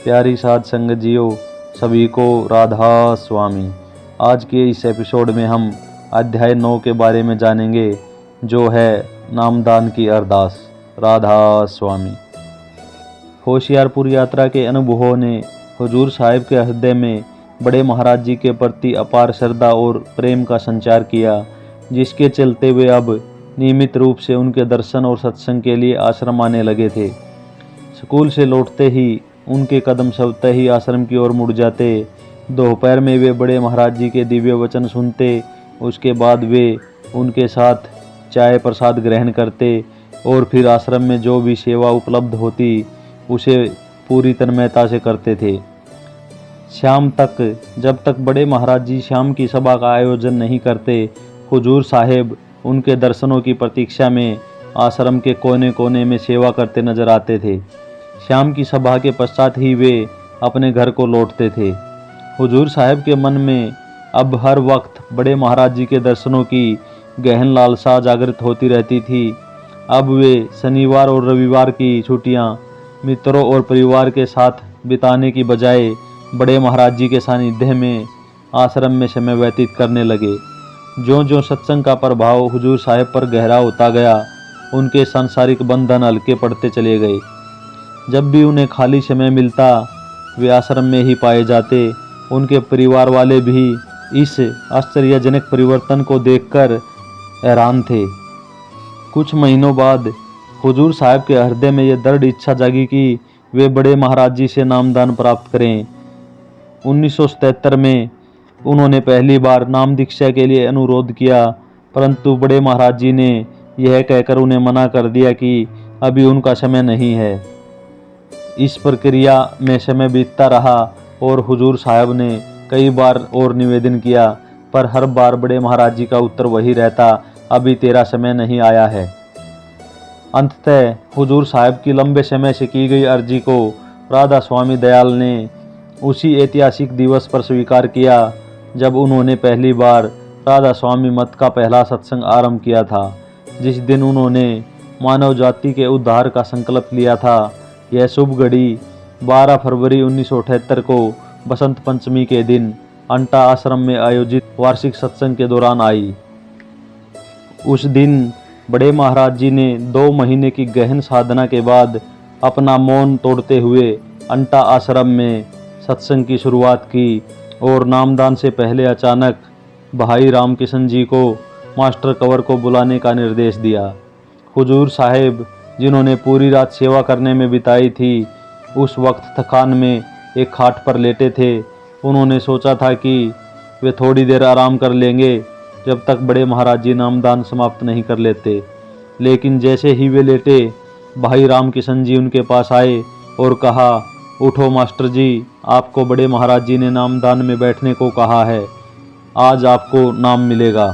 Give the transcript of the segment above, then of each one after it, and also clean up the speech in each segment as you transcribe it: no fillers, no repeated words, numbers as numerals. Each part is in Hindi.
प्यारी साध संगत जियो, सभी को राधा स्वामी। आज के इस एपिसोड में हम अध्याय 9 के बारे में जानेंगे, जो है नामदान की अरदास। राधा स्वामी। होशियारपुर यात्रा के अनुभवों ने हुजूर साहिब के हृदय में बड़े महाराज जी के प्रति अपार श्रद्धा और प्रेम का संचार किया, जिसके चलते वे अब नियमित रूप से उनके दर्शन और सत्संग के लिए आश्रम आने लगे थे। स्कूल से लौटते ही उनके कदम स्वतः ही आश्रम की ओर मुड़ जाते। दोपहर में वे बड़े महाराज जी के दिव्य वचन सुनते। उसके बाद वे उनके साथ चाय प्रसाद ग्रहण करते और फिर आश्रम में जो भी सेवा उपलब्ध होती उसे पूरी तन्मयता से करते थे। शाम तक, जब तक बड़े महाराज जी शाम की सभा का आयोजन नहीं करते, हुजूर साहिब उनके दर्शनों की प्रतीक्षा में आश्रम के कोने कोने में सेवा करते नजर आते थे। शाम की सभा के पश्चात ही वे अपने घर को लौटते थे। हुजूर साहिब के मन में अब हर वक्त बड़े महाराज जी के दर्शनों की गहन लालसा जागृत होती रहती थी। अब वे शनिवार और रविवार की छुट्टियां मित्रों और परिवार के साथ बिताने की बजाय बड़े महाराज जी के सानिध्य में आश्रम में समय व्यतीत करने लगे। ज्यों-ज्यों सत्संग का प्रभाव हुजूर साहिब पर गहरा होता गया, उनके सांसारिक बंधन हल्के पड़ते चले गए। जब भी उन्हें खाली समय मिलता, वे आश्रम में ही पाए जाते। उनके परिवार वाले भी इस आश्चर्यजनक परिवर्तन को देखकर हैरान थे। कुछ महीनों बाद हुजूर साहिब के हृदय में यह दृढ़ इच्छा जागी कि वे बड़े महाराज जी से नामदान प्राप्त करें। 1977 में उन्होंने पहली बार नाम दीक्षा के लिए अनुरोध किया, परंतु बड़े महाराज जी ने यह कहकर उन्हें मना कर दिया कि अभी उनका समय नहीं है। इस प्रक्रिया में समय बीतता रहा और हुजूर साहिब ने कई बार और निवेदन किया, पर हर बार बड़े महाराज जी का उत्तर वही रहता, अभी तेरा समय नहीं आया है। अंततः हुजूर साहिब की लंबे समय से की गई अर्जी को राधा स्वामी दयाल ने उसी ऐतिहासिक दिवस पर स्वीकार किया जब उन्होंने पहली बार राधा स्वामी मत का पहला सत्संग आरंभ किया था। जिस दिन उन्होंने मानव जाति के उद्धार का संकल्प लिया था, यह शुभ घड़ी 12 फरवरी 1978 को बसंत पंचमी के दिन अंटा आश्रम में आयोजित वार्षिक सत्संग के दौरान आई। उस दिन बड़े महाराज जी ने 2 महीने की गहन साधना के बाद अपना मौन तोड़ते हुए अंटा आश्रम में सत्संग की शुरुआत की और नामदान से पहले अचानक भाई रामकिशन जी को मास्टर कंवर को बुलाने का निर्देश दिया। हुजूर साहिब, जिन्होंने पूरी रात सेवा करने में बिताई थी, उस वक्त थकान में एक खाट पर लेटे थे। उन्होंने सोचा था कि वे थोड़ी देर आराम कर लेंगे जब तक बड़े महाराज जी नामदान समाप्त नहीं कर लेते, लेकिन जैसे ही वे लेटे, भाई रामकिशन जी उनके पास आए और कहा, उठो मास्टर जी, आपको बड़े महाराज जी ने नामदान में बैठने को कहा है, आज आपको नाम मिलेगा।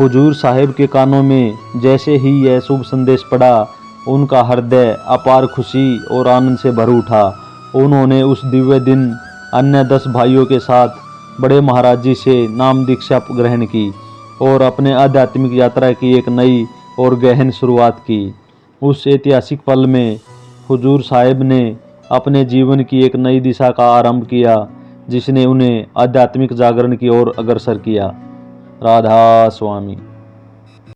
हुजूर साहिब के कानों में जैसे ही यह शुभ संदेश पड़ा, उनका हृदय अपार खुशी और आनंद से भर उठा। उन्होंने उस दिव्य दिन अन्य 10 भाइयों के साथ बड़े महाराज जी से नाम दीक्षा ग्रहण की और अपने आध्यात्मिक यात्रा की एक नई और गहन शुरुआत की। उस ऐतिहासिक पल में हुजूर साहिब ने अपने जीवन की एक नई दिशा का आरंभ किया, जिसने उन्हें आध्यात्मिक जागरण की ओर अग्रसर किया। राधा स्वामी।